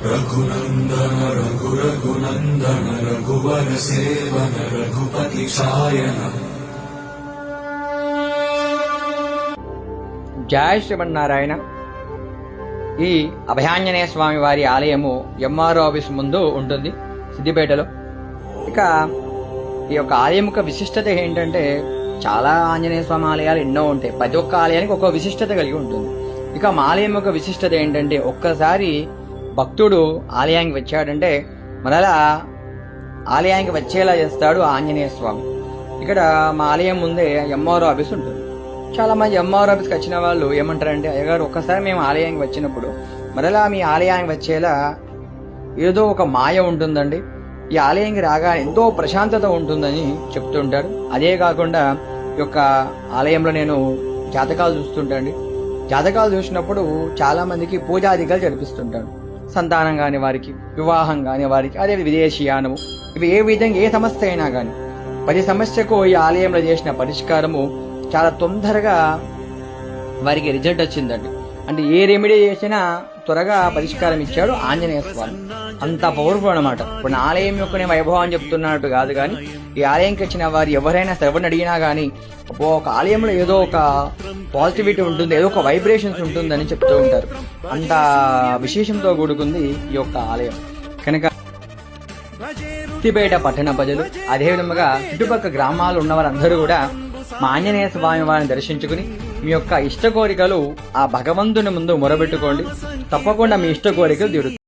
రఘునందన రఘునందన రఘువర సేవన రఘుపతి ఛాయన. జయ శ్రీమన్నారాయణ. ఈ అభయాంజనేయ స్వామి వారి ఆలయము ఎంఆర్ఓ ఆఫీస్ ముందు ఉంటుంది సిద్దిపేటలో. ఇక ఈ యొక్క ఆలయం యొక్క విశిష్టత ఏంటంటే, చాలా ఆంజనేయ స్వామి ఆలయాలు ఎన్నో ఉంటాయి, ప్రతి ఒక్క ఆలయానికి ఒక్కో విశిష్టత కలిగి ఉంటుంది. ఇక మా ఆలయం యొక్క విశిష్టత ఏంటంటే, ఒక్కసారి భక్తుడు ఆలయానికి వచ్చాడంటే మరలా ఆలయానికి వచ్చేలా చేస్తాడు ఆంజనేయ స్వామి. ఇక్కడ మా ఆలయం ముందే ఎంఆర్ఓ ఆఫీస్ ఉంటుంది. చాలా మంది ఎంఆర్ఓ ఆఫీస్కి వచ్చిన వాళ్ళు ఏమంటారంటే, అయ్యగారు ఒక్కసారి మేము ఆలయానికి వచ్చినప్పుడు మరలా మీ ఆలయానికి వచ్చేలా ఏదో ఒక మాయ ఉంటుందండి, ఈ ఆలయానికి రాగానే ఎంతో ప్రశాంతత ఉంటుందని చెప్తుంటారు. అదే కాకుండా ఈ యొక్క ఆలయంలో నేను జాతకాలు చూస్తుంటాండి. జాతకాలు చూసినప్పుడు చాలా మందికి పూజాధికాలు జరిపిస్తుంటాడు. సంతానం కాని వారికి, వివాహం కాని వారికి, అదే విదేశీయానము, ఇవి ఏ విధంగా ఏ సమస్య అయినా కానీ ప్రతి సమస్యకు ఈ ఆలయంలో చేసిన పరిష్కారము చాలా తొందరగా వారికి రిజల్ట్ వచ్చిందండి. అంటే ఏ రెమెడీ చేసినా త్వరగా పరిష్కారం ఇచ్చాడు ఆంజనేయ స్వామి. అంత పవర్ఫుల్ అనమాట. ఇప్పుడు ఆలయం యొక్క నేను వైభవం చెప్తున్నట్టు కాదు, కానీ ఈ ఆలయంకి వచ్చిన వారు ఎవరైనా ఎవరిని అడిగినా కానీ ఒక ఆలయంలో ఏదో ఒక పాజిటివిటీ ఉంటుంది, ఏదో ఒక వైబ్రేషన్స్ ఉంటుందని చెప్తూ ఉంటారు. అంత విశేషంతో కూడుకుంది ఈ యొక్క ఆలయం. కనుక సిద్దిపేట పట్టణ ప్రజలు, అదేవిధంగా చుట్టుపక్కల గ్రామాలు ఉన్నవారందరూ కూడా మా ఆంజనేయ స్వామి వారిని దర్శించుకుని మీ యొక్క ఇష్ట కోరికలు ఆ భగవంతుని ముందు మొరబెట్టుకోండి. తప్పకుండా మీ ఇష్ట కోరికలు తీరుతాయి.